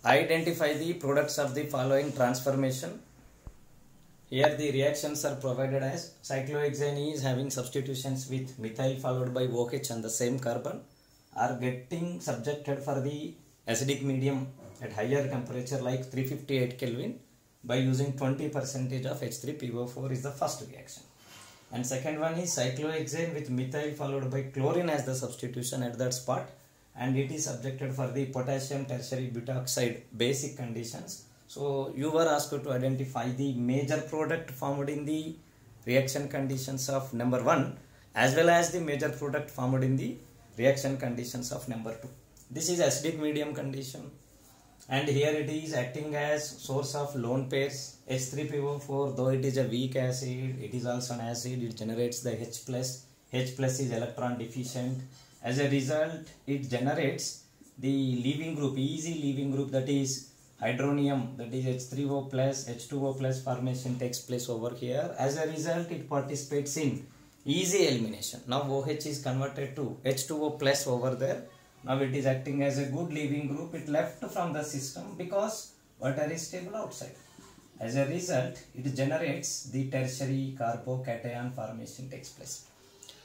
Identify the products of the following transformation. Here the reactions are provided as cyclohexane is having substitutions with methyl followed by OH on the same carbon are getting subjected for the acidic medium at higher temperature like 358 Kelvin by using 20% of H3PO4 is the first reaction. And second one is cyclohexane with methyl followed by chlorine as the substitution at that spot, and it is subjected for the potassium tertiary butoxide basic conditions. So you were asked to identify the major product formed in the reaction conditions of number 1 as well as the major product formed in the reaction conditions of number 2. This is acidic medium condition, and here it is acting as source of lone pairs. H3PO4, though it is a weak acid, it is also an acid, it generates the H+. H+ is electron deficient. As a result, it generates the leaving group, easy leaving group, that is hydronium, that is H3O+, H2O+ formation takes place over here. As a result, it participates in easy elimination. Now OH is converted to H2O+ over there. Now it is acting as a good leaving group. It left from the system because water is stable outside. As a result, it generates the tertiary carbocation formation takes place.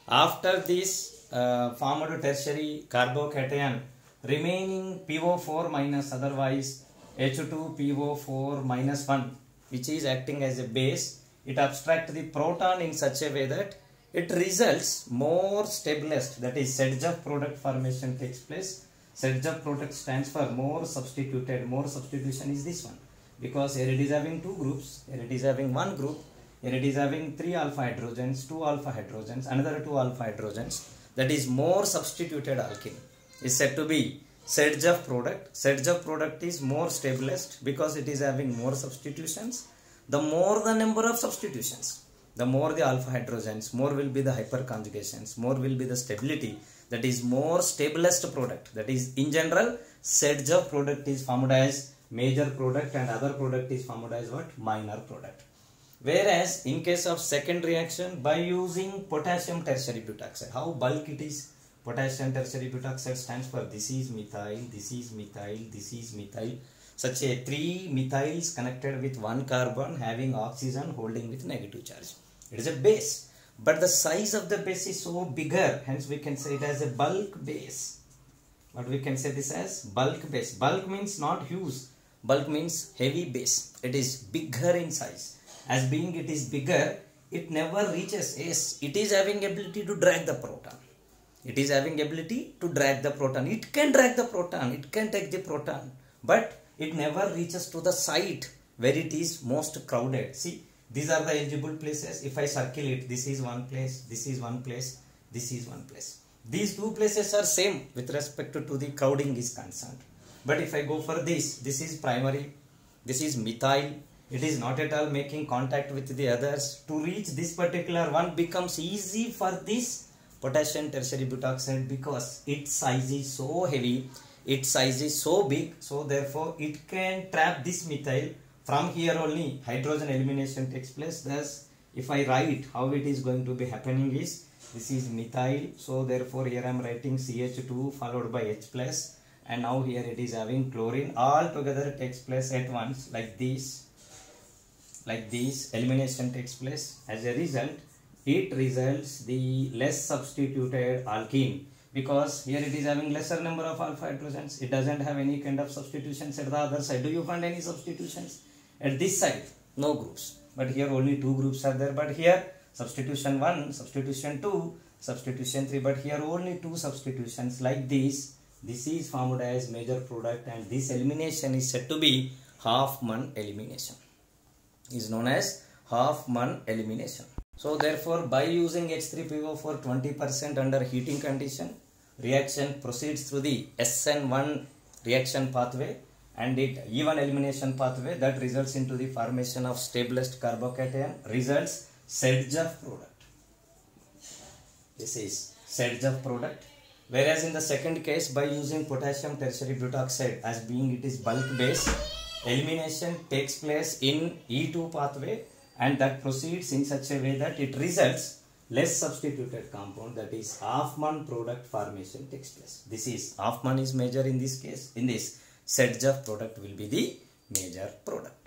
After this formed tertiary carbocation, remaining PO4 minus, otherwise H2PO4 minus 1, which is acting as a base, it abstracts the proton in such a way that it results more stablest, that is Sedgwick product formation takes place. Sedgwick product stands for more substituted. More substitution is this one, because here it is having two groups, here it is having one group, here it is having 3 alpha hydrogens, 2 alpha hydrogens, another 2 alpha hydrogens. That is more substituted alkene is said to be Sedgwick product. Sedgwick product is more stablest because it is having more substitutions. The more the number of substitutions, the more the alpha hydrogens, more will be the hyperconjugations, more will be the stability. That is more stablest product. That is, in general, Sedgwick product is formed as major product and other product is formed as what? Minor product. Whereas in case of second reaction, by using potassium tertiary butoxide, how bulk it is? Potassium tertiary butoxide stands for this is methyl, this is methyl, this is methyl. Such a 3 methyls connected with one carbon having oxygen holding with negative charge. It is a base, but the size of the base is so bigger, hence we can say it as a bulk base. But we can say this as bulk base. Bulk means not huge, bulk means heavy base. It is bigger in size. As being it is bigger, it never reaches, yes, it is having ability to drag the proton. It is having ability to drag the proton. It can drag the proton, it can take the proton, but it never reaches to the site where it is most crowded. See, these are the eligible places. If I circle it, this is one place, this is one place, this is one place. These two places are same with respect to the crowding is concerned. But if I go for this is primary, this is methyl. It is not at all making contact with the others. To reach this particular one becomes easy for this potassium tertiary butoxide because its size is so heavy, its size is so big, so therefore it can trap this methyl. From here only hydrogen elimination takes place. Thus, if I write how it is going to be happening is, this is methyl, so therefore here I am writing CH2 followed by H+, and now here it is having chlorine. All together takes place at once like this. Like this, elimination takes place. As a result, it results the less substituted alkene, because here it is having lesser number of alpha hydrogens. It doesn't have any kind of substitutions at the other side. Do you find any substitutions? At this side, no groups. But here only 2 groups are there. But here, substitution 1, substitution 2, substitution 3. But here only 2 substitutions like this. This is formed as major product, and this elimination is said to be Hofmann elimination. Is known as Hofmann elimination. So therefore, by using H3PO4 20% under heating condition, reaction proceeds through the SN1 reaction pathway and it even elimination pathway that results into the formation of stablest carbocation, results Sedgwick product. This is Sedgwick product. Whereas in the second case, by using potassium tertiary butoxide as being it is bulk base, elimination takes place in E2 pathway, and that proceeds in such a way that it results less substituted compound, that is Hofmann product formation takes place. This is Hofmann is major in this case. In this, Sedgeff product will be the major product.